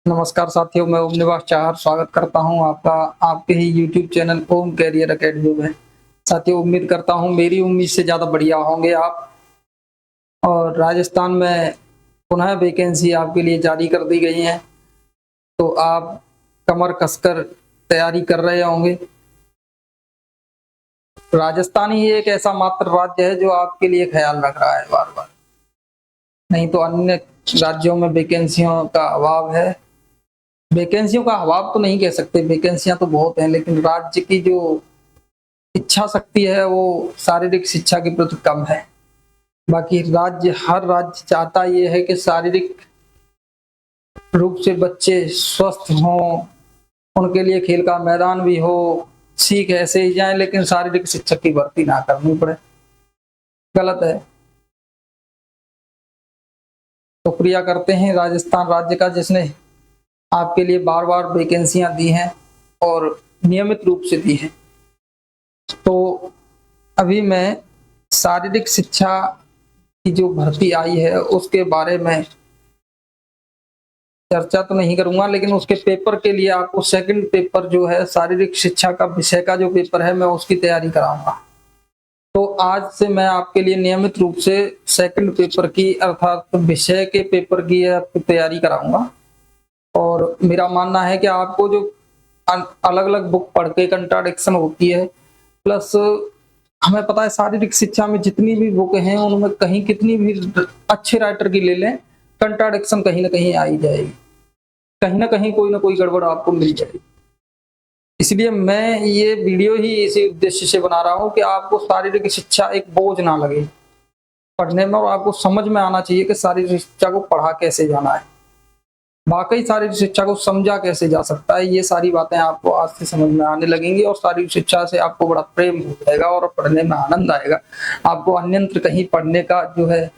नमस्कार साथियों, मैं ओम निवास चाहर स्वागत करता हूं आपका आपके ही YouTube चैनल ओम कैरियर एकेडमी में। साथियों, उम्मीद करता हूं मेरी उम्मीद से ज़्यादा बढ़िया होंगे आप। और राजस्थान में पुनः वैकेंसी आपके लिए जारी कर दी गई है, तो आप कमर कसकर तैयारी कर रहे होंगे। राजस्थान ही एक ऐसा मात्र राज्य है जो आपके लिए ख्याल रख रहा है बार बार, नहीं तो अन्य राज्यों में वैकेंसियों का अभाव है। वैकेंसियों का अभाव तो नहीं कह सकते, वैकेंसियां तो बहुत हैं, लेकिन राज्य की जो इच्छा शक्ति है वो शारीरिक शिक्षा के प्रति कम है। बाकी हर राज्य चाहता ये है कि शारीरिक रूप से बच्चे स्वस्थ हों, उनके लिए खेल का मैदान भी हो, सीख ऐसे ही जाए, लेकिन शारीरिक शिक्षक की भर्ती ना करनी पड़े। गलत है। शुक्रिया करते हैं राजस्थान राज्य का, जिसने आपके लिए बार बार वैकेंसियां दी हैं और नियमित रूप से दी हैं। तो अभी मैं शारीरिक शिक्षा की जो भर्ती आई है उसके बारे में चर्चा तो नहीं करूंगा, लेकिन उसके पेपर के लिए आपको सेकंड पेपर जो है शारीरिक शिक्षा का विषय का जो पेपर है मैं उसकी तैयारी कराऊंगा। तो आज से मैं आपके लिए नियमित रूप से सेकंड पेपर की अर्थात विषय के पेपर की आपकी तैयारी कराऊंगा। और मेरा मानना है कि आपको जो अलग अलग बुक पढ़ के कंट्राडिक्शन होती है, प्लस हमें पता है शारीरिक शिक्षा में जितनी भी बुक हैं उनमें कहीं कितनी भी अच्छे राइटर की ले लें, कंट्राडिक्शन कहीं ना कहीं आ ही जाएगी, कहीं ना कोई गड़बड़ आपको मिल जाएगी। इसलिए मैं ये वीडियो ही इसी उद्देश्य से बना रहा हूँ कि आपको शारीरिक शिक्षा एक बोझ ना लगे पढ़ने में, और आपको समझ में आना चाहिए कि शारीरिक शिक्षा को पढ़ा कैसे जाना है, वाकई शारीरिक शिक्षा को समझा कैसे जा सकता है। ये सारी बातें आपको आज से समझ में आने लगेंगी और शारीरिक शिक्षा से आपको बड़ा प्रेम हो जाएगा और पढ़ने में आनंद आएगा। आपको अन्यत्र कहीं पढ़ने का जो है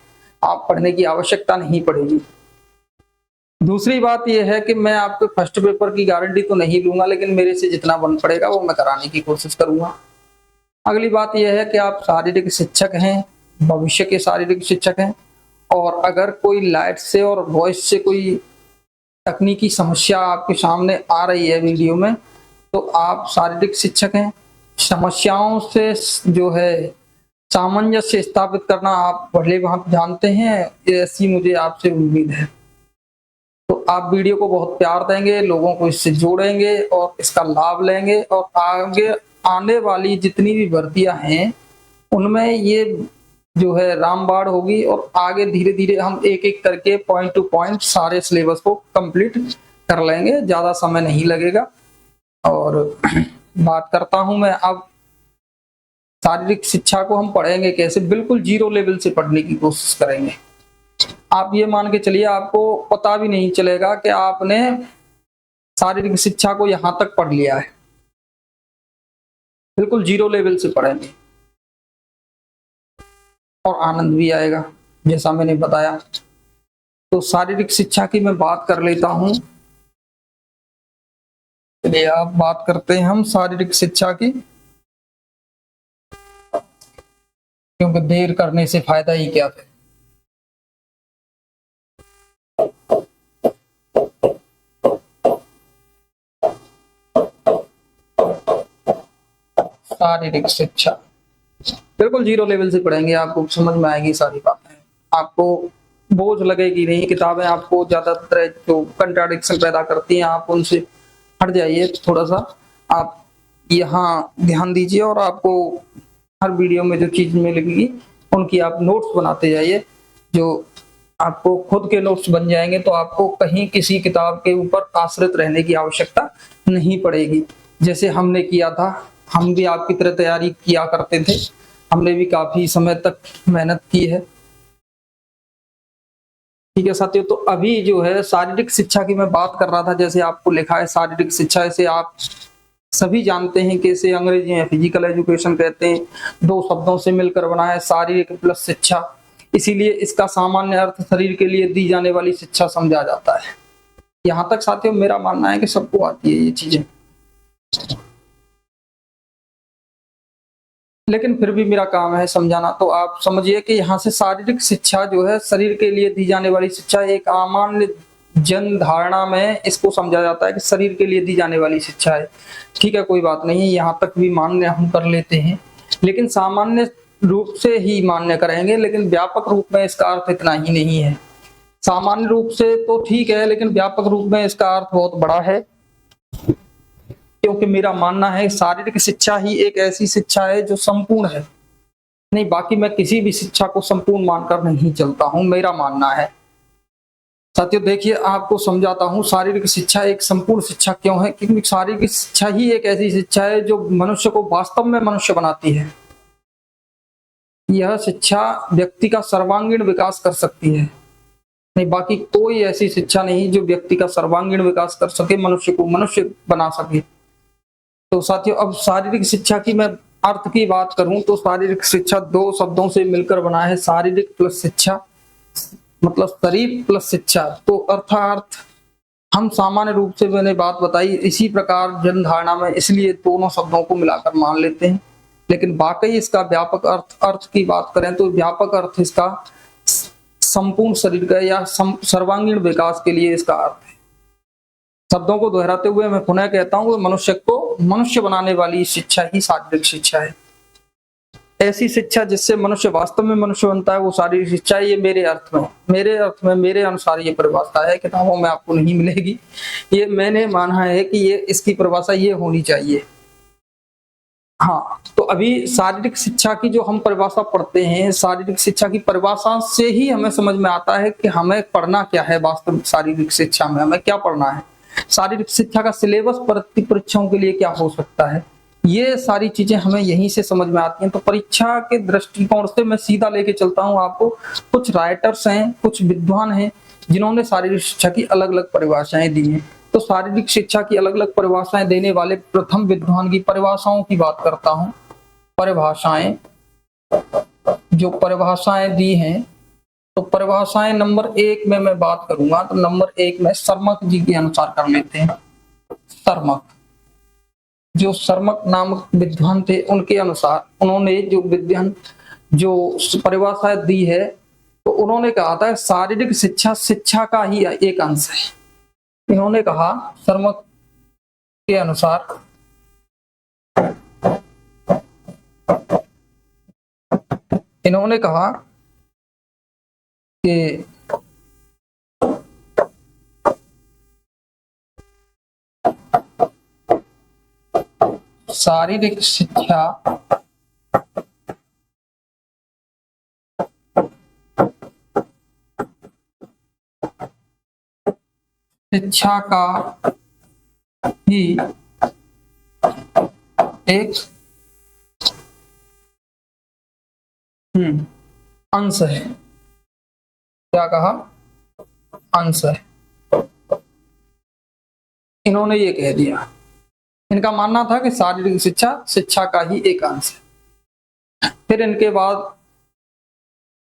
आप पढ़ने की आवश्यकता नहीं पड़ेगी। दूसरी बात यह है कि मैं आपके फर्स्ट पेपर की गारंटी तो नहीं लूंगा, लेकिन मेरे से जितना बन पड़ेगा वो मैं कराने की कोशिश करूंगा। अगली बात यह है कि आप शारीरिक शिक्षक हैं, भविष्य के शारीरिक शिक्षक हैं, और अगर कोई लाइट से और वॉइस से कोई तकनीकी समस्या आपके सामने आ रही है वीडियो में, तो आप शारीरिक शिक्षक हैं। समस्याओं से जो है सामंजस्य स्थापित करना आप भले भांति जानते हैं, ऐसी मुझे आपसे उम्मीद है। तो आप वीडियो को बहुत प्यार देंगे, लोगों को इससे जोड़ेंगे और इसका लाभ लेंगे, और आगे आने वाली जितनी भी भर्तियां हैं उनमें ये जो है रामबाण होगी, और आगे धीरे धीरे हम एक एक करके पॉइंट टू पॉइंट सारे सिलेबस को कंप्लीट कर लेंगे, ज्यादा समय नहीं लगेगा। और बात करता हूं मैं अब शारीरिक शिक्षा को हम पढ़ेंगे कैसे, बिल्कुल जीरो लेवल से पढ़ने की कोशिश करेंगे। आप ये मान के चलिए आपको पता भी नहीं चलेगा कि आपने शारीरिक शिक्षा को यहां तक पढ़ लिया है, बिल्कुल जीरो लेवल से पढ़ेंगे और आनंद भी आएगा जैसा मैंने बताया। तो शारीरिक शिक्षा की मैं बात कर लेता हूं। चलिए आप बात करते हैं हम शारीरिक शिक्षा की, क्योंकि देर करने से फायदा ही क्या है। शारीरिक शिक्षा बिल्कुल जीरो लेवल से पढ़ेंगे, आपको समझ में आएगी सारी बातें, आपको बोझ लगेगी नहीं। किताबें आपको ज्यादातर जो कंट्राडिक्शन पैदा करती हैं आप उनसे हट जाइए थोड़ा सा, आप यहाँ ध्यान दीजिए, और आपको हर वीडियो में जो चीज मिलेगी उनकी आप नोट्स बनाते जाइए, जो आपको खुद के नोट्स बन जाएंगे, तो आपको कहीं किसी किताब के ऊपर आश्रित रहने की आवश्यकता नहीं पड़ेगी। जैसे हमने किया था, हम भी आपकी तरह तैयारी किया करते थे, हमने भी काफी समय तक मेहनत की है। ठीक है साथियों, तो अभी जो है शारीरिक शिक्षा की मैं बात कर रहा था, जैसे आपको लिखा है शारीरिक शिक्षा, इसे आप सभी जानते हैं कि इसे अंग्रेजी में फिजिकल एजुकेशन कहते हैं। दो शब्दों से मिलकर बना है शारीरिक प्लस शिक्षा, इसीलिए इसका सामान्य अर्थ शरीर के लिए दी जाने वाली शिक्षा समझा जाता है। यहाँ तक साथियों मेरा मानना है कि सबको आती है ये चीजें, लेकिन फिर भी मेरा काम है समझाना। तो आप समझिए कि यहाँ से शारीरिक शिक्षा जो है शरीर के लिए दी जाने वाली शिक्षा, एक अमान्य जन धारणा में इसको समझा जाता है कि शरीर के लिए दी जाने वाली शिक्षा है। ठीक है, कोई बात नहीं, यहाँ तक भी मान्य हम कर लेते हैं, लेकिन सामान्य रूप से ही मान्य करेंगे, लेकिन व्यापक रूप में इसका अर्थ इतना ही नहीं है। सामान्य रूप से तो ठीक है, लेकिन व्यापक रूप में इसका अर्थ बहुत बड़ा है, क्योंकि मेरा मानना है शारीरिक शिक्षा ही एक ऐसी शिक्षा है जो संपूर्ण है। नहीं, बाकी मैं किसी भी शिक्षा को संपूर्ण मानकर नहीं चलता हूं, मेरा मानना है। साथियों देखिए, आपको समझाता हूं शारीरिक शिक्षा एक संपूर्ण शिक्षा क्यों है, क्योंकि शारीरिक शिक्षा ही एक ऐसी शिक्षा है जो मनुष्य को वास्तव में मनुष्य बनाती है। यह शिक्षा व्यक्ति का सर्वांगीण विकास कर सकती है। नहीं, बाकी कोई ऐसी शिक्षा नहीं जो व्यक्ति का सर्वांगीण विकास कर सके, मनुष्य को मनुष्य बना सके। तो साथियों, अब शारीरिक शिक्षा की मैं अर्थ की बात करूं तो शारीरिक शिक्षा दो शब्दों से मिलकर बना है, शारीरिक प्लस शिक्षा, मतलब शरीर प्लस शिक्षा। तो अर्थात हम सामान्य रूप से मैंने बात बताई, इसी प्रकार जन धारणा में इसलिए दोनों शब्दों को मिलाकर मान लेते हैं, लेकिन वाकई इसका व्यापक अर्थ की बात करें तो व्यापक अर्थ इसका संपूर्ण शरीर का या सर्वांगीण विकास के लिए इसका अर्थ है। शब्दों को दोहराते हुए मैं पुनः कहता हूं, मनुष्य को मनुष्य बनाने वाली शिक्षा ही शारीरिक शिक्षा है। ऐसी शिक्षा जिससे मनुष्य वास्तव में मनुष्य बनता है, वो शारीरिक शिक्षा है। ये मेरे अर्थ में मेरे अनुसार ये परिभाषा है, किताबों में आपको नहीं मिलेगी। ये मैंने माना है कि ये इसकी परिभाषा ये होनी चाहिए। हाँ, तो अभी शारीरिक शिक्षा की जो हम परिभाषा पढ़ते हैं, शारीरिक शिक्षा की परिभाषा से ही हमें समझ में आता है कि हमें पढ़ना क्या है। वास्तविक शारीरिक शिक्षा में हमें क्या पढ़ना है, शारीरिक शिक्षा का सिलेबस परीक्षाओं के लिए क्या हो सकता है, ये सारी चीजें हमें यहीं से समझ में आती हैं। तो परीक्षा के दृष्टिकोण से मैं सीधा लेके चलता हूँ आपको। कुछ राइटर्स हैं, कुछ विद्वान हैं जिन्होंने शारीरिक शिक्षा की अलग अलग परिभाषाएं दी हैं। तो शारीरिक शिक्षा की अलग अलग परिभाषाएं देने वाले प्रथम विद्वान की परिभाषाओं की बात करता हूँ। परिभाषाएं, जो परिभाषाएं दी हैं, तो परिभाषाएं नंबर 1 में मैं बात करूंगा, तो नंबर 1 में सर्मक जी के अनुसार कर लेते हैं। सर्मक, जो सर्मक नामक विद्वान थे, उनके अनुसार उन्होंने जो परिभाषा दी है, तो उन्होंने कहा था शारीरिक शिक्षा शिक्षा का ही एक अंश है। इन्होंने कहा, सर्मक के अनुसार, इन्होंने कहा कि शारीरिक शिक्षा शिक्षा का ही एक अंश है। क्या कहा? अंश है। इन्होंने ये कह दिया। इनका मानना था कि शारीरिक शिक्षा शिक्षा का ही एक अंश है। फिर इनके बाद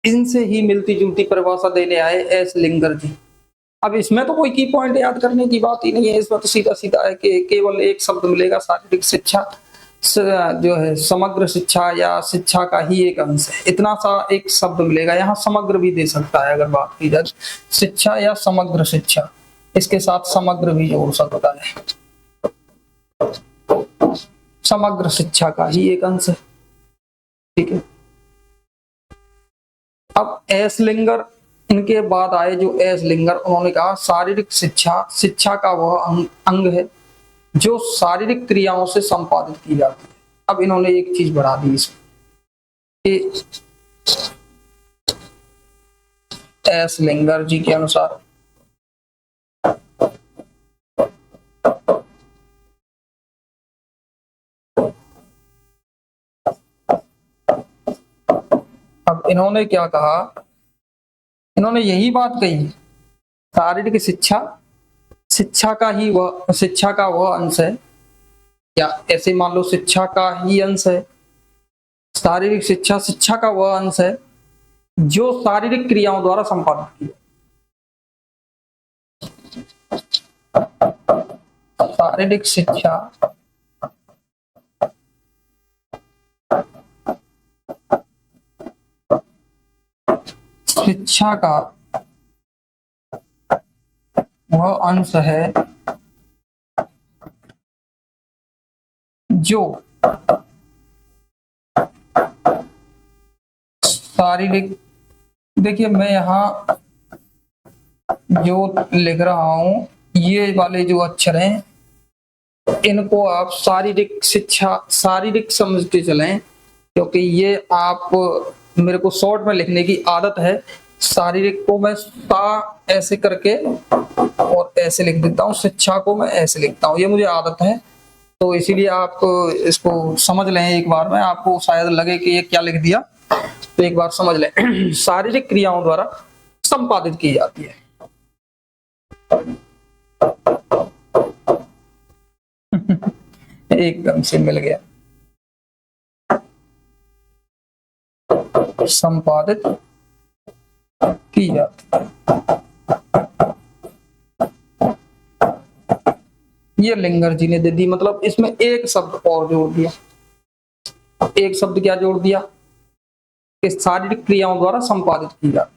इनसे ही मिलती जुलती परिभाषा देने आए एस लिंगर जी। अब इसमें तो कोई की पॉइंट याद करने की बात ही नहीं है, इसमें तो सीधा सीधा है कि केवल एक शब्द मिलेगा, शारीरिक शिक्षा जो है समग्र शिक्षा या शिक्षा का ही एक अंश है। इतना सा एक शब्द मिलेगा, यहाँ समग्र भी दे सकता है अगर बात की जाए, शिक्षा या समग्र शिक्षा, इसके साथ समग्र भी जोड़ सकता है। समग्र शिक्षा का ही एक अंश है, ठीक है। अब एस लिंगर, इनके बाद आए जो एस लिंगर, उन्होंने कहा शारीरिक शिक्षा शिक्षा का वह अंग है जो शारीरिक क्रियाओं से संपादित की जाती है। अब इन्होंने एक चीज बढ़ा दी इसमें, एस लिंगर जी के अनुसार अब इन्होंने क्या कहा, इन्होंने यही बात कही, शारीरिक शिक्षा शिक्षा का वह अंश है, या ऐसे मान लो शिक्षा का ही अंश है। शारीरिक शिक्षा शिक्षा का वह अंश है जो शारीरिक क्रियाओं द्वारा संपादित की। शारीरिक शिक्षा शिक्षा का वह अंश है जो शारीरिक, देखिए मैं यहाँ जो लिख रहा हूँ ये वाले जो अक्षर हैं इनको आप शारीरिक शिक्षा, शारीरिक समझते चलें, क्योंकि ये आप मेरे को शॉर्ट में लिखने की आदत है। शारीरिक को मैं सा ऐसे करके और ऐसे लिख देता हूँ, शिक्षा को मैं ऐसे लिखता हूँ, ये मुझे आदत है। तो इसीलिए आप इसको समझ लें एक बार में, आपको शायद लगे कि ये क्या लिख दिया, तो एक बार समझ लें। शारीरिक क्रियाओं द्वारा संपादित की जाती है। एकदम से मिल गया, संपादित की जाती है। ये लिंगर जी ने दे दी, मतलब इसमें एक शब्द और जोड़ दिया। एक शब्द क्या जोड़ दिया कि शारीरिक क्रियाओं द्वारा संपादित की जाती।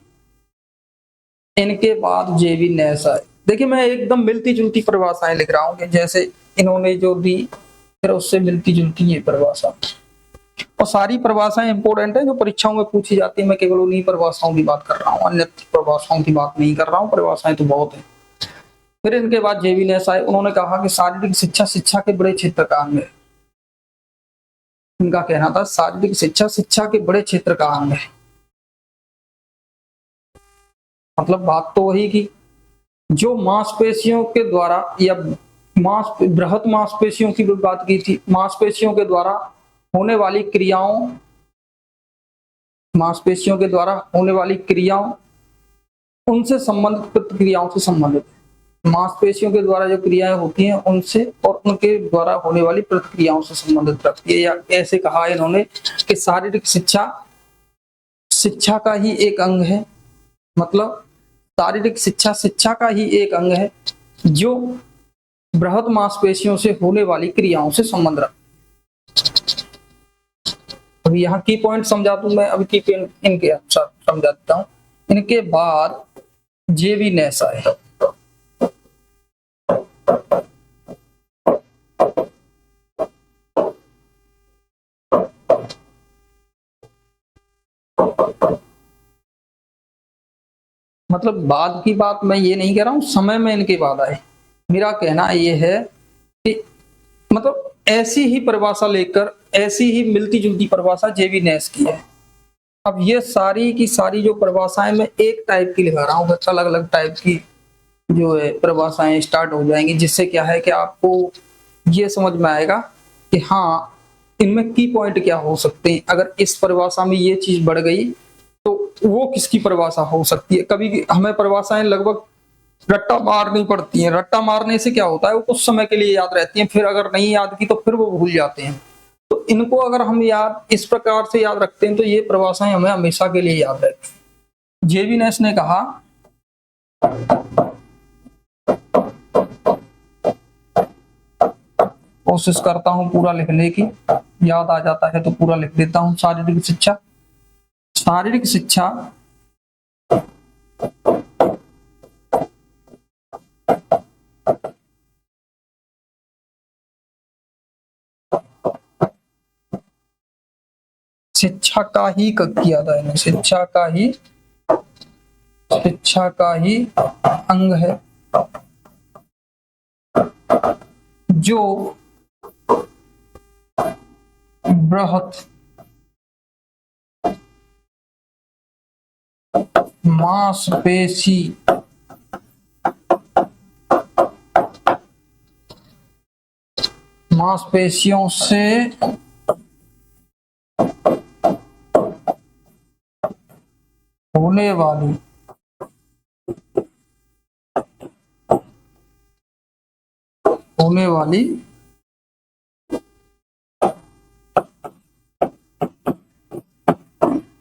इनके बाद जेवी नैसा, देखिए मैं एकदम मिलती जुलती परिभाषाएं लिख रहा हूं कि जैसे इन्होंने जो दी फिर उससे मिलती जुलती ये परिभाषा, और सारी परिभाषाएं इंपॉर्टेंट है जो परीक्षाओं में पूछी जाती है। मैं केवल उन्हीं परिभाषाओं की बात कर रहा हूँ, अन्य परिभाषाओं की बात नहीं कर रहा हूँ, परिभाषाएं तो बहुत है। फिर इनके बाद जेवी नैसा है, उन्होंने कहा कि शारीरिक शिक्षा शिक्षा के बड़े क्षेत्र का अंग है। इनका कहना था शारीरिक शिक्षा शिक्षा के बड़े क्षेत्र का अंग है। मतलब बात तो वही की जो मांसपेशियों के द्वारा या बृहत मांसपेशियों की बात की थी, मांसपेशियों के द्वारा होने वाली क्रियाओं, मांसपेशियों के द्वारा होने वाली क्रियाओं उनसे संबंधित प्रतिक्रियाओं से संबंधित है। मांसपेशियों के द्वारा जो क्रियाएं होती हैं उनसे और उनके द्वारा होने वाली प्रतिक्रियाओं से संबंधित रखती है। या ऐसे कहा इन्होंने कि शारीरिक शिक्षा शिक्षा का ही एक अंग है। मतलब शारीरिक शिक्षा शिक्षा का ही एक अंग है जो बृहद मांसपेशियों से होने वाली क्रियाओं से संबंध रखती है। अभी यहाँ की पॉइंट समझा दूं मैं, अभी की पॉइंट इनके अनुसार समझा देता हूं। इनके बाद जेवी नैसा है, मतलब बाद की बात मैं ये नहीं कह रहा हूं, समय में इनके बाद आए। मेरा कहना ये है कि मतलब ऐसी ही परिभाषा लेकर ऐसी ही मिलती जुलती परिभाषा जेवी नैस की है। अब ये सारी की सारी जो परिभाषाएं मैं एक टाइप की लिखा रहा हूँ, अलग अलग टाइप की जो है परिभाषाएं स्टार्ट हो जाएंगी, जिससे क्या है कि आपको ये समझ में आएगा कि हाँ इनमें की पॉइंट क्या हो सकते हैं। अगर इस परिभाषा में ये चीज बढ़ गई तो वो किसकी परिभाषा हो सकती है। कभी हमें परिभाषाएं लगभग रट्टा मारनी पड़ती हैं। रट्टा मारने से क्या होता है, वो कुछ समय के लिए याद रहती हैं, फिर अगर नहीं याद की तो फिर वो भूल जाते हैं। तो इनको अगर हम याद इस प्रकार से याद रखते हैं तो ये परिभाषाएं हमें हमेशा के लिए याद रहती हैं। जेवी नैस ने कहा कोशिश करता हूं पूरा लिखने की, याद आ जाता है तो पूरा लिख देता हूं। शारीरिक शिक्षा, शारीरिक शिक्षा शिक्षा का ही किया था इन्हें, शिक्षा का ही अंग है जो बृहत मांसपेशियों से होने वाली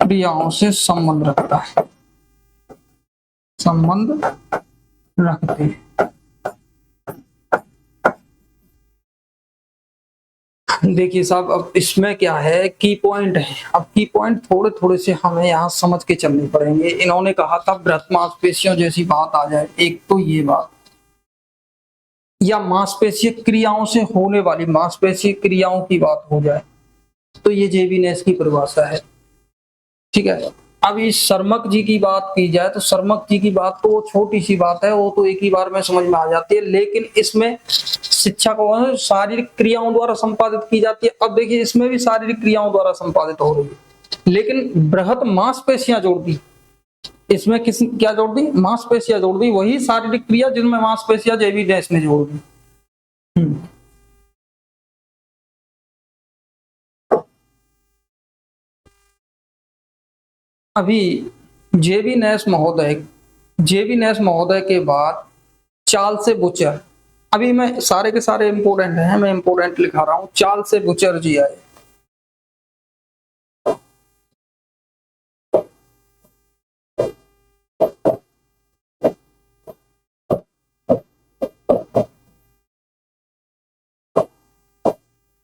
क्रियाओं से संबंध रखता है, संबंध रखते हैं। देखिए साहब, अब इसमें क्या है, की पॉइंट है। अब की पॉइंट थोड़े थोड़े से हमें यहाँ समझ के चलने पड़ेंगे। इन्होंने कहा था बृहत मांसपेशियों जैसी बात आ जाए, एक तो ये बात, या मांसपेशीय क्रियाओं से होने वाली मांसपेशीय क्रियाओं की बात हो जाए तो ये जेबी नेस की परिभाषा है। ठीक है। अब इस शर्मक जी की बात की जाए तो शर्मक जी की बात तो छोटी सी बात है, वो तो एक ही बार में समझ में आ जाती है, लेकिन इसमें शिक्षा को शारीरिक क्रियाओं द्वारा संपादित की जाती है। अब देखिए इसमें भी शारीरिक क्रियाओं द्वारा संपादित हो रही है, लेकिन बृहत मांसपेशियां जोड़ दी इसमें। किस क्या जोड़ दी? मांसपेशियां जोड़ दी, वही शारीरिक क्रिया जिनमें मांसपेशियां जेबी नेस ने जोड़ दी। अभी जेबी नेस महोदय के बाद चार्ल्स बुचर। अभी मैं सारे के सारे इंपोर्टेंट हैं, मैं इंपोर्टेंट लिखा रहा हूं। चार्ल्स बुचर जी आए।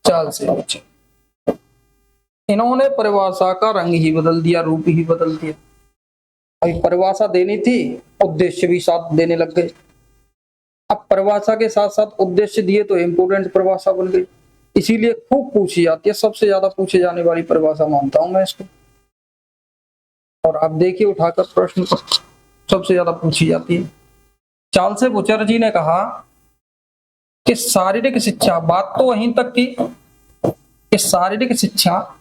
चार्ल्स बुचर, इन्होंने परिभाषा का रंग ही बदल दिया, रूप ही बदल दिया। अभी परिभाषा देनी थी, उद्देश्य भी साथ देने लग गए। अब परिभाषा के साथ साथ उद्देश्य दिए तो इंपोर्टेंट परिभाषा बन गई, इसीलिए खूब पूछी जाती है, सबसे ज्यादा पूछे जाने वाली परिभाषा मानता हूं मैं इसको। और आप देखिए उठाकर प्रश्न सबसे ज्यादा पूछी जाती है। चार्ल्स बुचर जी ने कहा कि शारीरिक शिक्षा, बात तो वहीं तक की कि शारीरिक शिक्षा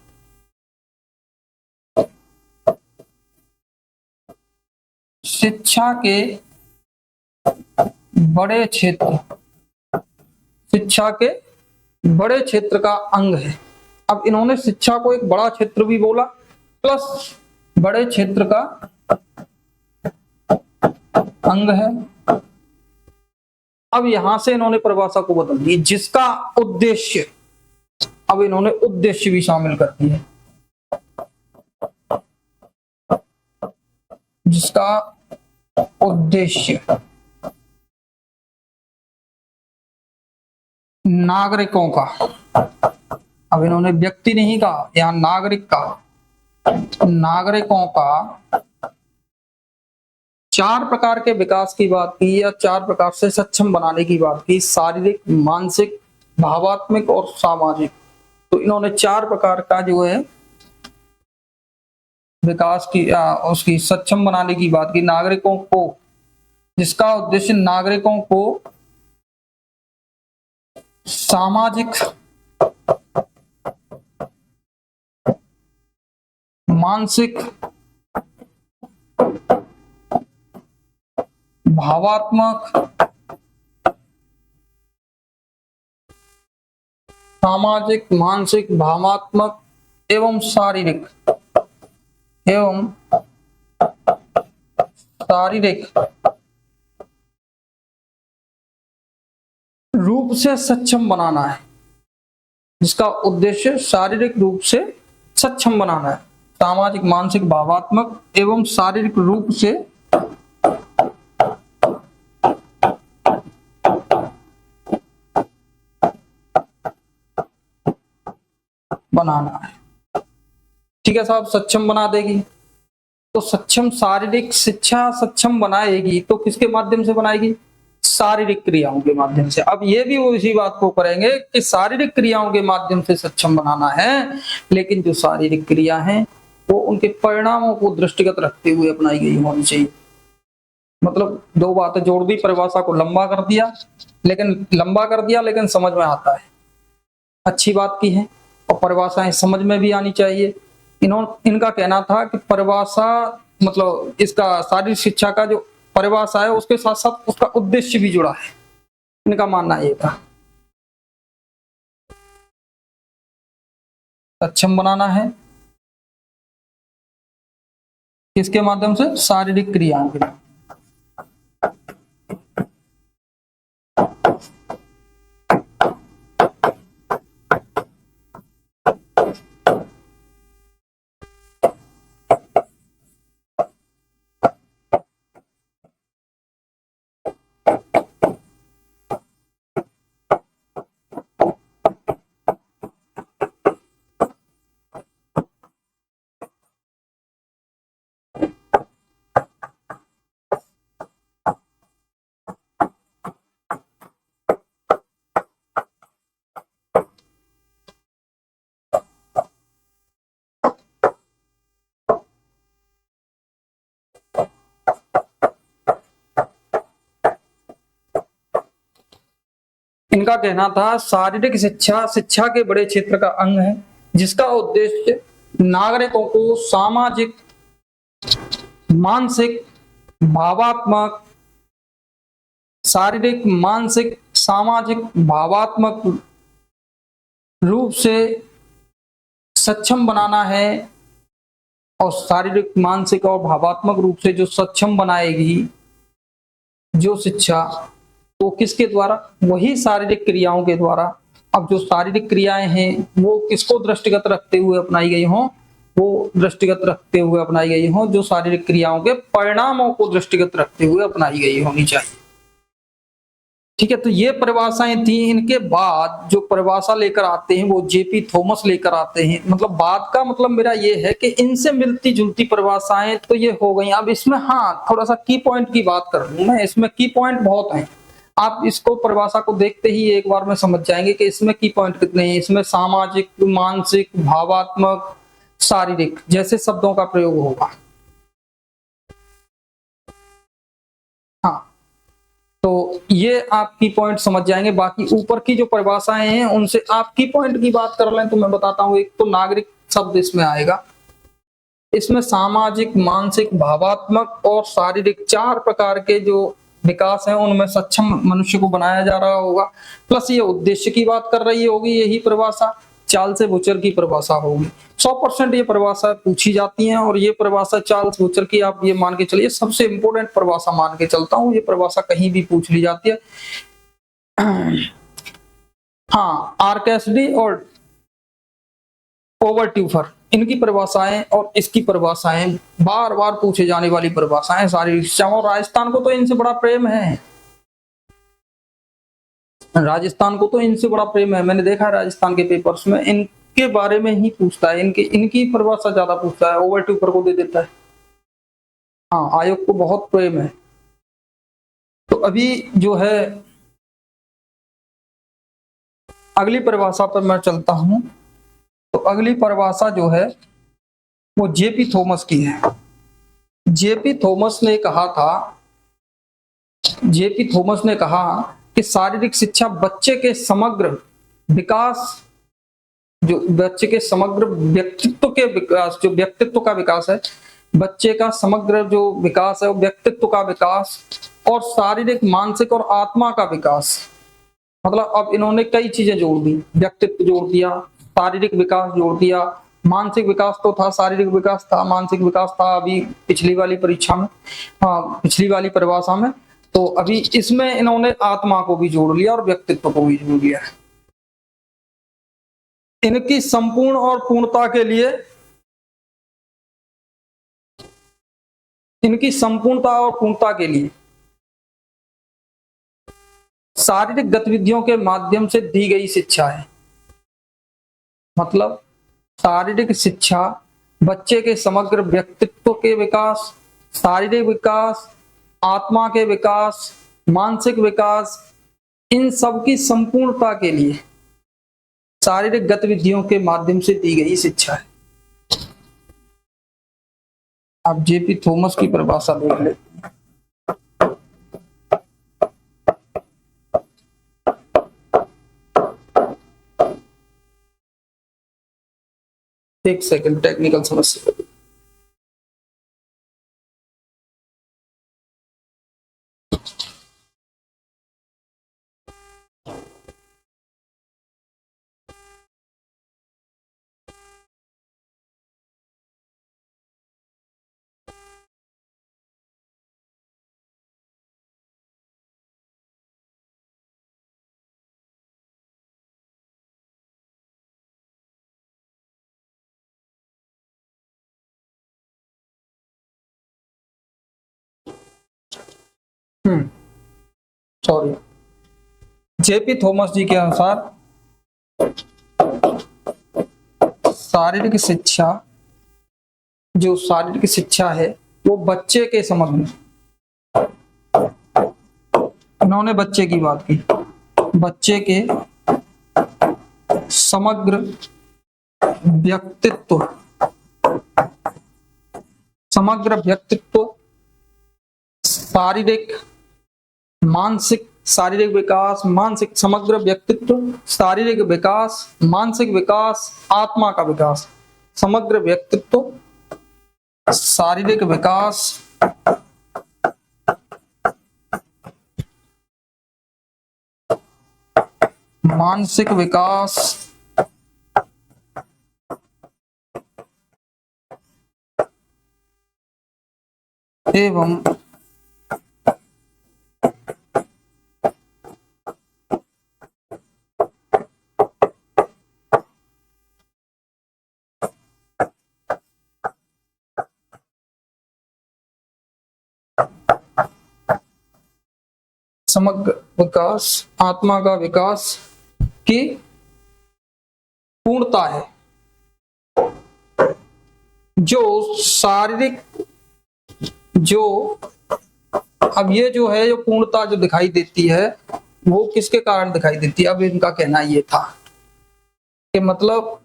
शिक्षा के बड़े क्षेत्र शिक्षा के बड़े क्षेत्र का अंग है। अब इन्होंने शिक्षा को एक बड़ा क्षेत्र भी बोला, प्लस बड़े क्षेत्र का अंग है। अब यहां से इन्होंने परिभाषा को बदल दी, जिसका उद्देश्य, अब इन्होंने उद्देश्य भी शामिल कर दिया, जिसका उद्देश्य नागरिकों का, अब इन्होंने व्यक्ति नहीं कहा, यहां नागरिक का, नागरिकों का 4 प्रकार के विकास की बात की या 4 प्रकार से सक्षम बनाने की बात की, शारीरिक, मानसिक, भावात्मक और सामाजिक। तो इन्होंने 4 प्रकार का जो है विकास की उसकी सक्षम बनाने की बात की नागरिकों को, जिसका उद्देश्य नागरिकों को सामाजिक, मानसिक, भावात्मक, सामाजिक, मानसिक, भावात्मक एवं शारीरिक रूप से सक्षम बनाना है, जिसका उद्देश्य शारीरिक रूप से सक्षम बनाना है, सामाजिक, मानसिक, भावात्मक एवं शारीरिक रूप से बनाना है। ठीक है साहब, सक्षम बना देगी तो सक्षम, शारीरिक शिक्षा सक्षम बनाएगी तो किसके माध्यम से बनाएगी? शारीरिक क्रियाओं के माध्यम से। अब ये भी वो इसी बात को करेंगे कि शारीरिक क्रियाओं के माध्यम से सक्षम बनाना है, लेकिन जो शारीरिक क्रिया है वो उनके परिणामों को दृष्टिगत रखते हुए अपनाई गई होनी चाहिए। मतलब 2 बातें जोड़ दी, परिभाषा को लंबा कर दिया लेकिन समझ में आता है, अच्छी बात की है। और परिभाषाएं समझ में भी आनी चाहिए। इनका कहना था कि परिभाषा मतलब इसका शारीरिक शिक्षा का जो परिभाषा है उसके साथ साथ उसका उद्देश्य भी जुड़ा है, इनका मानना ये था। सक्षम बनाना है किसके माध्यम से? शारीरिक क्रियाओं के। इनका कहना था शारीरिक शिक्षा शिक्षा के बड़े क्षेत्र का अंग है जिसका उद्देश्य नागरिकों को सामाजिक, मानसिक, भावात्मक, शारीरिक, मानसिक, सामाजिक, भावात्मक रूप से सक्षम बनाना है। और शारीरिक, मानसिक और भावात्मक रूप से जो सक्षम बनाएगी जो शिक्षा, तो किसके द्वारा? वही शारीरिक क्रियाओं के द्वारा। अब जो शारीरिक क्रियाएं हैं वो किसको दृष्टिगत रखते हुए अपनाई गई हों? वो दृष्टिगत रखते हुए अपनाई गई हों जो शारीरिक क्रियाओं के परिणामों को दृष्टिगत रखते हुए अपनाई गई होनी चाहिए। ठीक है, तो ये परिभाषाएं थी। इनके बाद जो परिभाषा लेकर आते हैं वो जेपी थॉमस लेकर आते हैं। मतलब बाद का मतलब मेरा ये है कि इनसे मिलती जुलती परिभाषाएं तो ये हो गई। अब इसमें हाँ थोड़ा सा की पॉइंट की बात कर लूं मैं। इसमें की पॉइंट बहुत हैं। आप इसको परिभाषा को देखते ही एक बार में समझ जाएंगे कि इसमें की पॉइंट कितने हैं। इसमें सामाजिक, मानसिक, भावात्मक, शारीरिक जैसे शब्दों का प्रयोग होगा। हाँ, तो ये आप की पॉइंट समझ जाएंगे। बाकी ऊपर की जो परिभाषाएं हैं उनसे आप की पॉइंट की बात कर लें तो मैं बताता हूं। एक तो नागरिक शब्द इसमें आएगा। इसमें सामाजिक, मानसिक, भावात्मक और शारीरिक 4 प्रकार के जो विकास है उनमें सक्षम मनुष्य को बनाया जा रहा होगा। प्लस ये उद्देश्य की बात कर रही होगी यही परिभाषा। चार्ल्स बूचर की परिभाषा होगी। 100% ये परिभाषा पूछी जाती है। और ये परिभाषा चार्ल्स बूचर की आप ये मान के चलिए सबसे इंपॉर्टेंट परिभाषा मान के चलता हूं। ये परिभाषा कहीं भी पूछ ली जाती है। हाँ, आरकेएसडी और ओवरट्यूफर इनकी परिभाषाएं और इसकी परिभाषाएं बार बार पूछे जाने वाली परिभाषाएं सारी शिक्षा। और राजस्थान को तो इनसे बड़ा प्रेम है। राजस्थान को तो इनसे बड़ा प्रेम है। मैंने देखा है राजस्थान के पेपर्स में इनके बारे में ही पूछता है। इनकी परिभाषा ज्यादा पूछता है, ओवरट्यूफर को दे देता है। हाँ, आयोग को बहुत प्रेम है। तो अभी जो है अगली परिभाषा पर मैं चलता हूं। तो अगली परिभाषा जो है वो जेपी थॉमस की है। जेपी थॉमस ने कहा कि शारीरिक शिक्षा बच्चे के समग्र विकास, जो बच्चे के समग्र व्यक्तित्व के विकास, जो व्यक्तित्व का विकास है, बच्चे का समग्र जो विकास है वो व्यक्तित्व का विकास और शारीरिक, मानसिक और आत्मा का विकास। मतलब अब इन्होंने कई चीजें जोड़ दी। व्यक्तित्व जोड़ दिया, शारीरिक विकास जोड़ दिया, मानसिक विकास तो था, शारीरिक विकास था, मानसिक विकास था अभी पिछली वाली परीक्षा में, पिछली वाली परिभाषा में। तो अभी इसमें इन्होंने आत्मा को भी जोड़ लिया और व्यक्तित्व को भी जोड़ लिया। इनकी संपूर्ण और पूर्णता के लिए, इनकी संपूर्णता और पूर्णता के लिए शारीरिक गतिविधियों के माध्यम से दी गई शिक्षा है। मतलब शारीरिक शिक्षा बच्चे के समग्र व्यक्तित्व के विकास, शारीरिक विकास, आत्मा के विकास, मानसिक विकास, इन सब की संपूर्णता के लिए शारीरिक गतिविधियों के माध्यम से दी गई शिक्षा है। आप जेपी थॉमस की परिभाषा देख लेते हैं। एक सेकंड, टेक्निकल समस्या। सॉरी, जेपी थॉमस जी के अनुसार शारीरिक शिक्षा, जो शारीरिक शिक्षा है वो बच्चे के समग्र, उन्होंने बच्चे की बात की, बच्चे के समग्र व्यक्तित्व, समग्र व्यक्तित्व, शारीरिक, मानसिक शारीरिक विकास, मानसिक समग्र व्यक्तित्व, शारीरिक विकास, मानसिक विकास, आत्मा का विकास। समग्र व्यक्तित्व, शारीरिक विकास, मानसिक विकास, एवं समग्र विकास, आत्मा का विकास की पूर्णता है। जो शारीरिक, जो अब ये जो है, जो पूर्णता जो दिखाई देती है वो किसके कारण दिखाई देती है? अब इनका कहना ये था कि मतलब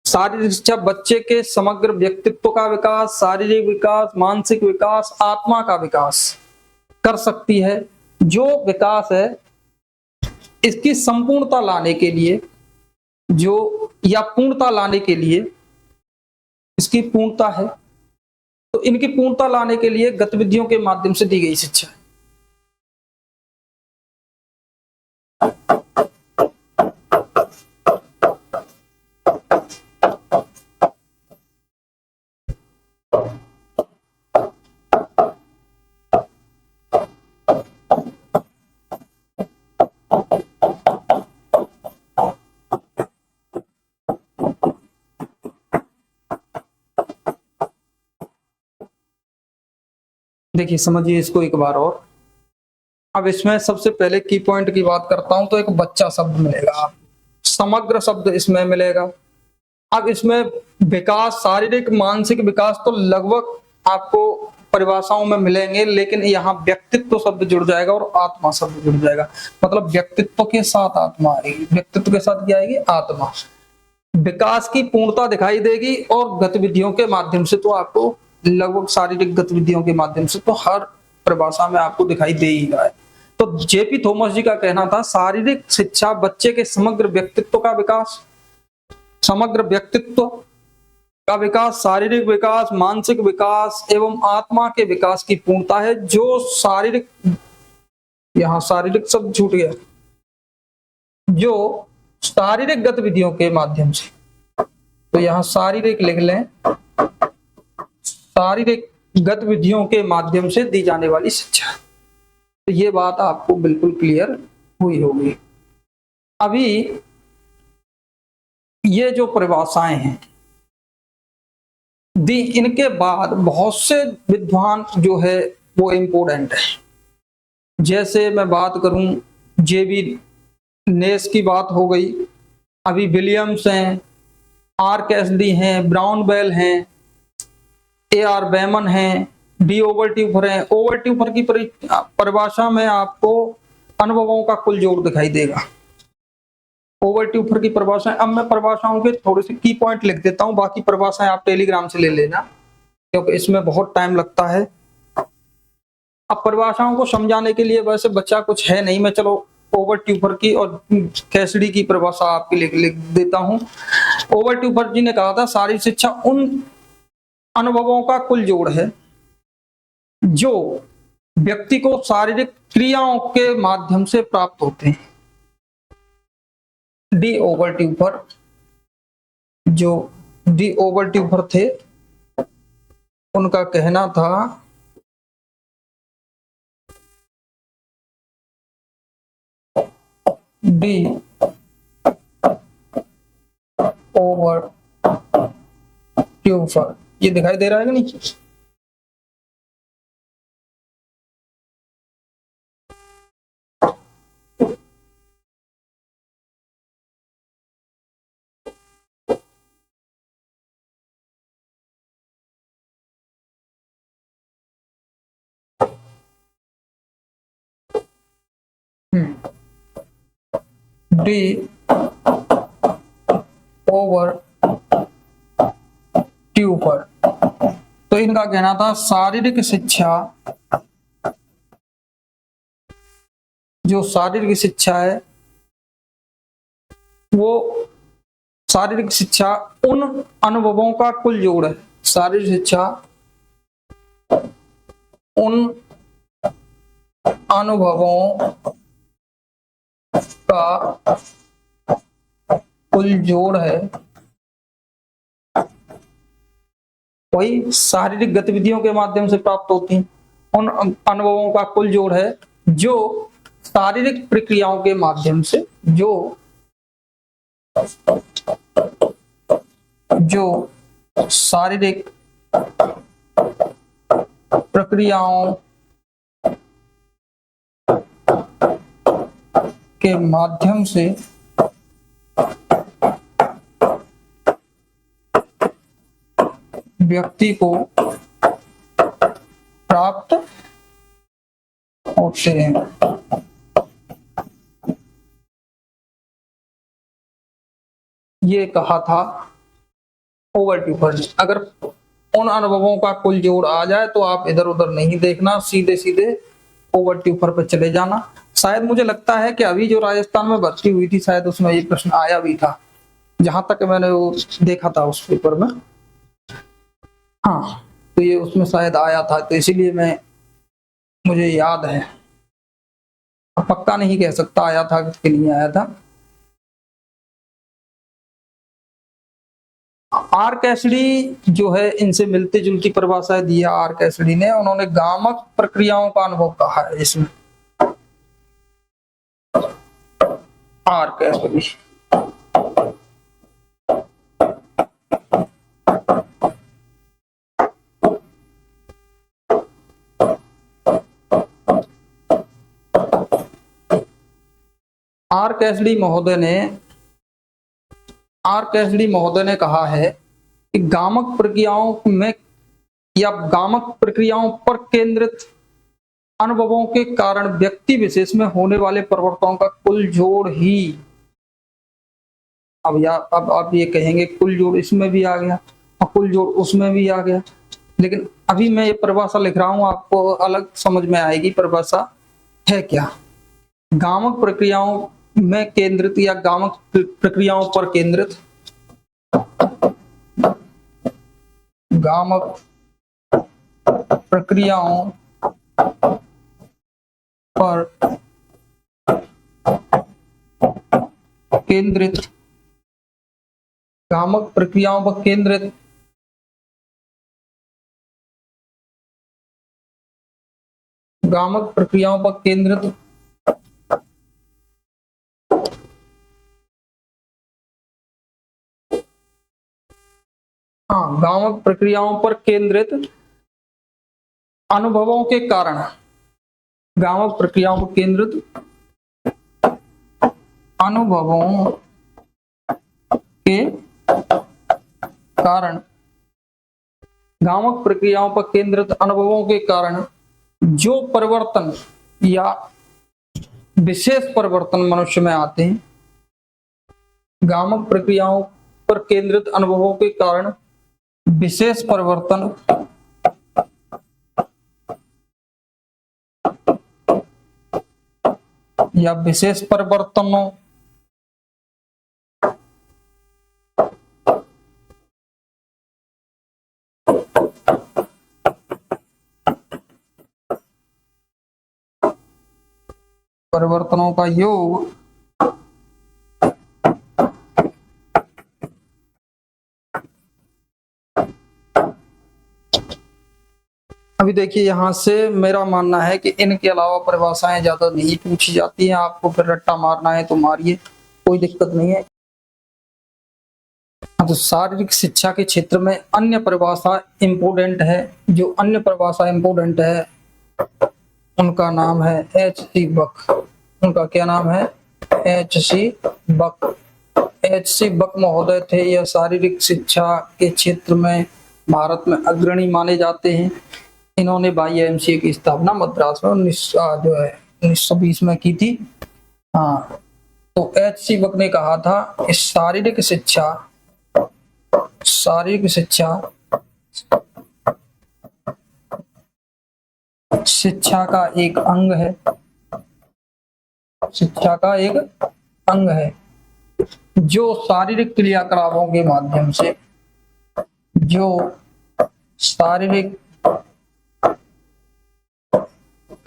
शारीरिक शिक्षा बच्चे के समग्र व्यक्तित्व का विकास, शारीरिक विकास, मानसिक विकास, आत्मा का विकास कर सकती है। जो विकास है इसकी संपूर्णता लाने के लिए, जो या पूर्णता लाने के लिए, इसकी पूर्णता है तो इनकी पूर्णता लाने के लिए गतिविधियों के माध्यम से दी गई शिक्षा है। देखिए समझिए इसको एक बार और। अब इसमें सबसे पहले की पॉइंट की बात करता हूं तो एक बच्चा शब्द मिलेगा, समग्र शब्द इसमें मिलेगा। अब इसमें विकास, शारीरिक मानसिक विकास तो लगभग आपको परिभाषाओं में मिलेंगे, लेकिन यहाँ व्यक्तित्व शब्द जुड़ जाएगा और आत्मा शब्द जुड़ जाएगा। मतलब व्यक्तित्व के साथ आत्मा आएगी, व्यक्तित्व के साथ क्या आएगी? आत्मा। विकास की पूर्णता दिखाई देगी और गतिविधियों के माध्यम से तो आपको, लगभग शारीरिक गतिविधियों के माध्यम से तो हर परिभाषा में आपको दिखाई दे ही रहा है। तो जेपी थॉमस जी का कहना था शारीरिक शिक्षा बच्चे के समग्र व्यक्तित्व का विकास, समग्र व्यक्तित्व का विकास, शारीरिक विकास, मानसिक विकास एवं आत्मा के विकास की पूर्णता है। जो शारीरिक, यहां शारीरिक शब्द छूट गया, जो शारीरिक गतिविधियों के माध्यम से, तो यहां शारीरिक लिख लें, शारीरिक गतिविधियों के माध्यम से दी जाने वाली शिक्षा। तो ये बात आपको बिल्कुल क्लियर हुई होगी। अभी ये जो परिभाषाएं हैं दी, इनके बाद बहुत से विद्वान जो है वो इम्पोर्टेंट है। जैसे मैं बात करूं, जेबी नेस की बात हो गई, अभी विलियम्स हैं, आर कैसडी हैं, ब्राउन बेल हैं, ए.आर. बेमन हैं, डी ओवरट्यूफर हैं। ओवरट्यूफर की परिभाषा में आपको अनुभवों का कुल जोड़ दिखाई देगा। ओवरट्यूफर की परिभाषा, अब मैं परिभाषाओं के थोड़े से की पॉइंट लिख देता हूं, बाकी परिभाषाएं आप टेलीग्राम से ले लेना क्योंकि इसमें बहुत टाइम लगता है। अब परिभाषाओं को समझाने के लिए वैसे बच्चा कुछ है नहीं, मैं चलो ओवरट्यूफर की और कैसडी की परिभाषा आपके लिए लिख देता हूं। ओवरट्यूफर जी ने कहा था शारीरिक शिक्षा उन अनुभवों का कुल जोड़ है जो व्यक्ति को शारीरिक क्रियाओं के माध्यम से प्राप्त होते हैं। डी ओवरट्यूफर, जो डी ओवरट्यूफर थे, उनका कहना था डी ओवरट्यूफर, ये दिखाई दे रहा है कि नहीं? डी ओवरट्यूफर, तो इनका कहना था शारीरिक शिक्षा जो शारीरिक शिक्षा है वो शारीरिक शिक्षा उन अनुभवों का कुल जोड़ है। शारीरिक शिक्षा उन अनुभवों का कुल जोड़ है। वही शारीरिक गतिविधियों के माध्यम से प्राप्त होती हैं। उन अनुभवों का कुल जोड़ है जो शारीरिक प्रक्रियाओं के माध्यम से जो शारीरिक प्रक्रियाओं के माध्यम से व्यक्ति को प्राप्त होते हैं। ये कहा था ओवरट्यूफर ने। अगर उन अनुभवों का कुल जोड़ आ जाए तो आप इधर उधर नहीं देखना, सीधे सीधे ओवरट्यूफर पर चले जाना। शायद मुझे लगता है कि अभी जो राजस्थान में भर्ती हुई थी शायद उसमें ये प्रश्न आया भी था, जहां तक मैंने वो देखा था उस पेपर में। हाँ, तो ये उसमें शायद आया था, तो इसीलिए मुझे याद है, पक्का नहीं कह सकता आया था कि नहीं आया था। आर कैसिडी जो है इनसे मिलती जुलती परिभाषा दी है आर कैसिडी ने। उन्होंने गामक प्रक्रियाओं का अनुभव कहा है इसमें। आर कैसिडी आर कैसिडी महोदय ने कहा है कि गामक प्रक्रियाओं में या गामक प्रक्रियाओं पर केंद्रित अनुभवों के कारण व्यक्ति विशेष में होने वाले परिवर्तनों का कुल जोड़ ही। अब आप ये कहेंगे कुल जोड़ इसमें भी आ गया और कुल जोड़ उसमें भी आ गया, लेकिन अभी मैं ये परिभाषा लिख रहा हूं, आपको अलग समझ में आएगी परिभाषा है क्या। गामक प्रक्रियाओं में केंद्रित या गामक प्रक्रियाओं पर केंद्रित, गामक प्रक्रियाओं पर केंद्रित, गामक प्रक्रियाओं पर केंद्रित गामक प्रक्रियाओं पर केंद्रित गामक प्रक्रियाओं पर केंद्रित अनुभवों के कारण, गामक प्रक्रियाओं पर केंद्रित अनुभवों के कारण, गामक प्रक्रियाओं पर केंद्रित अनुभवों के कारण जो परिवर्तन या विशेष परिवर्तन मनुष्य में आते हैं, गामक प्रक्रियाओं पर केंद्रित अनुभवों के कारण विशेष परिवर्तन या विशेष परिवर्तनों का योग अभी देखिए यहां से मेरा मानना है कि इनके अलावा परिभाषाएं ज्यादा नहीं पूछी जाती हैं। आपको फिर रट्टा मारना है तो मारिए, कोई दिक्कत नहीं है। तो शारीरिक शिक्षा के क्षेत्र में अन्य परिभाषा इंपोर्टेंट है, जो अन्य परिभाषा इंपोर्टेंट है उनका नाम है H.C. बक। उनका क्या नाम है? H.C. बक। H.C. बक महोदय थे। यह शारीरिक शिक्षा के क्षेत्र में भारत में अग्रणी माने जाते हैं। इन्होंने YMCA की स्थापना मद्रास में 1920 में की थी। हाँ, तो H.C. बक ने कहा था कि शारीरिक शिक्षा का एक अंग है शिक्षा का एक अंग है जो शारीरिक क्रियाकलापों के माध्यम से, जो शारीरिक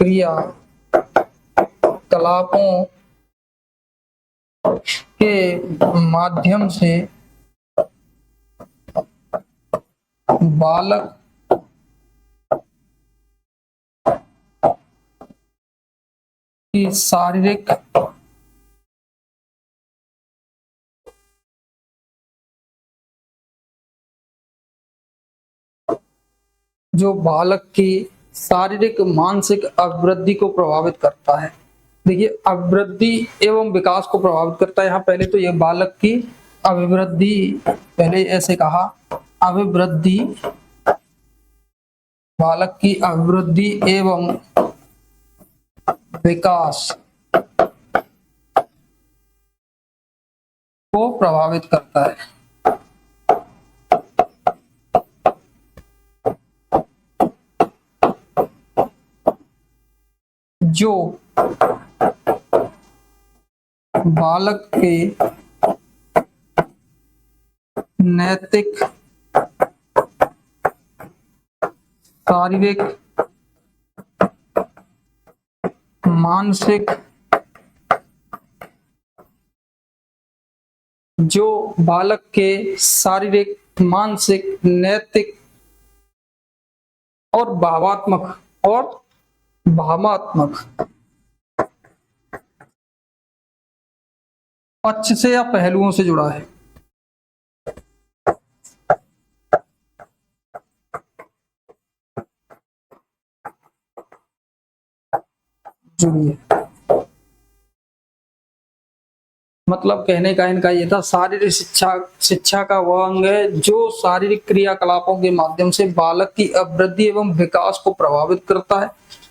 क्रियाकलापों के माध्यम से बालक की शारीरिक जो बालक की शारीरिक मानसिक अभिवृद्धि को प्रभावित करता है। देखिए, अभिवृद्धि एवं विकास को प्रभावित करता है। यहाँ पहले तो ये बालक की अभिवृद्धि, पहले ऐसे कहा, अभिवृद्धि, बालक की अभिवृद्धि एवं विकास को प्रभावित करता है। जो बालक के नैतिक, शारीरिक, मानसिक, जो बालक के शारीरिक, मानसिक, नैतिक और भावात्मक पक्ष से या पहलुओं से जुड़ा है। जुड़िए, मतलब कहने का इनका ये था, शारीरिक शिक्षा का वह अंग है जो शारीरिक क्रियाकलापों के माध्यम से बालक की अभिवृद्धि एवं विकास को प्रभावित करता है,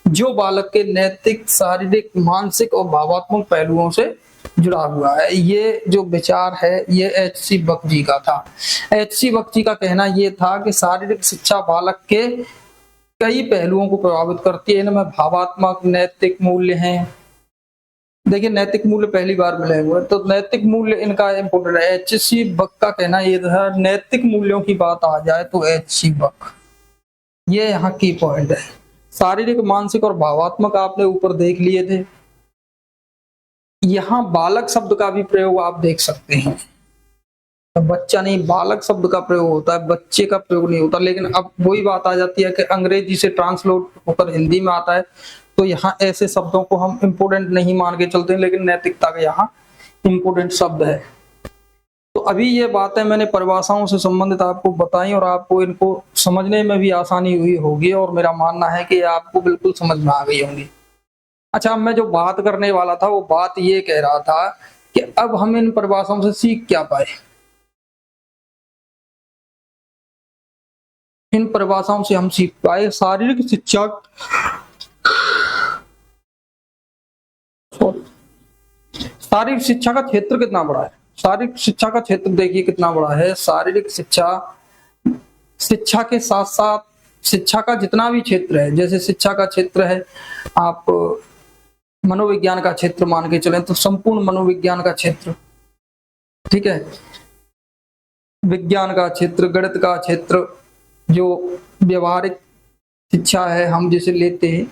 जो बालक के नैतिक, शारीरिक, मानसिक और भावात्मक पहलुओं से जुड़ा हुआ है। ये जो विचार है ये एच.सी. बख्शी का था। एच.सी. बख्शी का कहना ये था कि शारीरिक शिक्षा बालक के कई पहलुओं को प्रभावित करती है। इनमें भावात्मक, नैतिक मूल्य हैं। देखिए, नैतिक मूल्य पहली बार मिले हुए, तो नैतिक मूल्य इनका इम्पोर्टेंट है। एच.सी. बख का कहना ये था, नैतिक मूल्यों की बात आ जाए तो एच.सी. बख, ये यहाँ की पॉइंट है। शारीरिक, मानसिक और भावात्मक आपने ऊपर देख लिए थे। यहाँ बालक शब्द का भी प्रयोग आप देख सकते हैं। बच्चा नहीं, बालक शब्द का प्रयोग होता है, बच्चे का प्रयोग नहीं होता। लेकिन अब वही बात आ जाती है कि अंग्रेजी से ट्रांसलेट होकर हिंदी में आता है, तो यहाँ ऐसे शब्दों को हम इम्पोर्टेंट नहीं मान के चलते हैं, लेकिन नैतिकता का यहाँ इम्पोर्टेंट शब्द है। तो अभी ये बातें मैंने परिभाषाओं से संबंधित आपको बताई और आपको इनको समझने में भी आसानी हुई होगी, और मेरा मानना है कि आपको बिल्कुल समझ में आ गई होंगी। अच्छा, मैं जो बात करने वाला था वो बात ये कह रहा था कि अब हम इन परिभाषाओं से सीख क्या पाए। इन परिभाषाओं से हम सीख पाए शारीरिक शिक्षा, शारीरिक शिक्षा का क्षेत्र कितना बड़ा है। शारीरिक शिक्षा का क्षेत्र देखिए कितना बड़ा है। शारीरिक शिक्षा के साथ साथ शिक्षा का जितना भी क्षेत्र है, जैसे शिक्षा का क्षेत्र है, आप मनोविज्ञान का क्षेत्र मान के चलें तो संपूर्ण मनोविज्ञान का क्षेत्र, ठीक है, विज्ञान का क्षेत्र, गणित का क्षेत्र, जो व्यवहारिक शिक्षा है हम जिसे लेते हैं,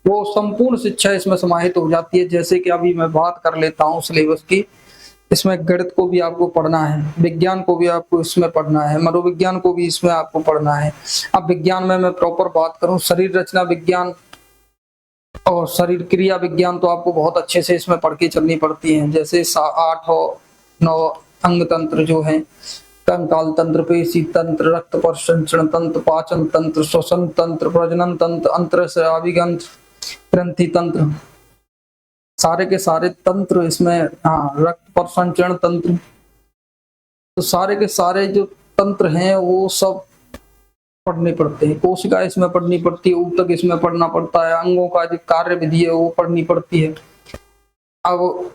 वो संपूर्ण शिक्षा इसमें समाहित हो जाती है। जैसे कि अभी मैं बात कर लेता हूँ सिलेबस की, इसमें गणित को भी आपको पढ़ना है, विज्ञान को भी आपको इसमें पढ़ना है, मनोविज्ञान को भी इसमें आपको पढ़ना है। अब विज्ञान में मैं प्रॉपर बात करूं, शरीर रचना विज्ञान और शरीर क्रिया विज्ञान तो आपको बहुत अच्छे से इसमें पढ़ के चलनी पड़ती है। जैसे 8 और 9 अंग तंत्र जो है, कंकाल तंत्र, पेशी तंत्र, रक्त परिसंचरण तंत्र, पाचन तंत्र, श्वसन तंत्र, प्रजनन तंत्र, अंतःस्रावी ग्रंथि तंत्र, सारे के सारे तंत्र इसमें, रक्त परिसंचरण तंत्र, तो सारे के सारे जो तंत्र हैं वो सब पढ़ने पड़ते हैं। कोशिका इसमें पढ़नी पड़ती है, ऊतक इसमें पढ़ना पड़ता है, अंगों का जो कार्य विधि है वो पढ़नी पड़ती है। अब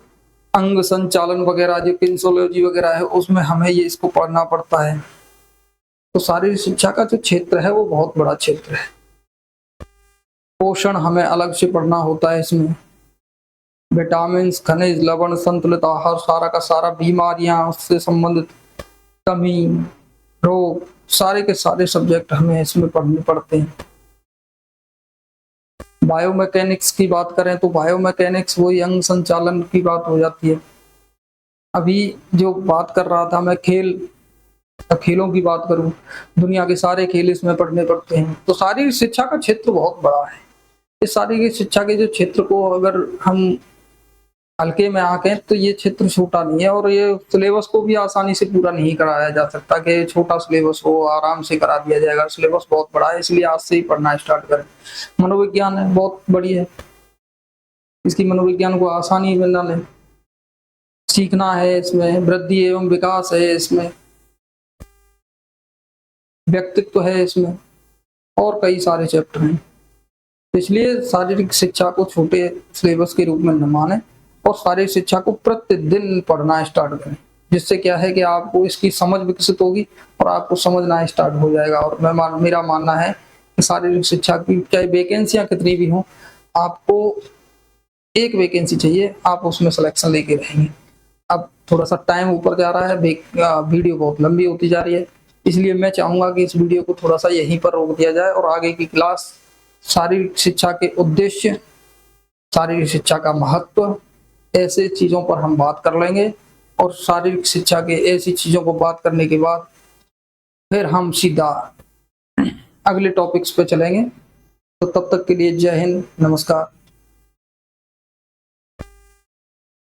अंग संचालन वगैरह जो किन्सोलॉजी वगैरह है उसमें हमें ये इसको पढ़ना पड़ता है। तो शारीरिक शिक्षा का जो क्षेत्र है वो बहुत बड़ा क्षेत्र है। पोषण हमें अलग से पढ़ना होता है इसमें, विटामिन, खनिज, लवण, संतुलित आहार, सारा का सारा, बीमारियां, उससे संबंधित कमी, रोग, सारे के सारे सब्जेक्ट हमें इसमें पढ़ने पड़ते हैं। बायोमैकेनिक्स की बात करें तो बायोमैकेनिक्स वही अंग संचालन की बात हो जाती है। अभी जो बात कर रहा था मैं खेलों की बात करूं, दुनिया के सारे खेल इसमें पढ़ने पड़ते हैं। तो शारीरिक शिक्षा का क्षेत्र बहुत बड़ा है। इस शारीरिक शिक्षा के जो क्षेत्र को अगर हम हल्के में आके तो ये क्षेत्र छोटा नहीं है, और ये सिलेबस को भी आसानी से पूरा नहीं कराया जा सकता कि छोटा सिलेबस हो आराम से करा दिया जाएगा। सिलेबस बहुत बड़ा है, इसलिए आज से ही पढ़ना स्टार्ट करें। मनोविज्ञान है, बहुत बड़ी है, इसकी मनोविज्ञान को आसानी में न लें। सीखना है इसमें, वृद्धि एवं विकास है इसमें, व्यक्तित्व है इसमें, और कई सारे चैप्टर हैं। इसलिए शारीरिक शिक्षा को छोटे सिलेबस के रूप में न माने और शारीरिक शिक्षा को प्रतिदिन पढ़ना स्टार्ट करें, जिससे क्या है कि आपको इसकी समझ विकसित होगी और आपको समझना स्टार्ट हो जाएगा। और मेरा मानना है कि शारीरिक शिक्षा की चाहे वैकेंसियां कितनी भी हों, आपको एक वैकेंसी चाहिए, आप उसमें सिलेक्शन लेके रहेंगे। अब थोड़ा सा टाइम ऊपर जा रहा है, वीडियो बहुत लंबी होती जा रही है, इसलिए मैं चाहूंगा कि इस वीडियो को थोड़ा सा यहीं पर रोक दिया जाए और आगे की क्लास शारीरिक शिक्षा के उद्देश्य, शारीरिक शिक्षा का महत्व, ऐसे चीजों पर हम बात कर लेंगे। और शारीरिक शिक्षा के ऐसी चीजों को बात करने के बाद फिर हम सीधा अगले टॉपिक्स पे चलेंगे। तो तब तक के लिए जय हिंद, नमस्कार।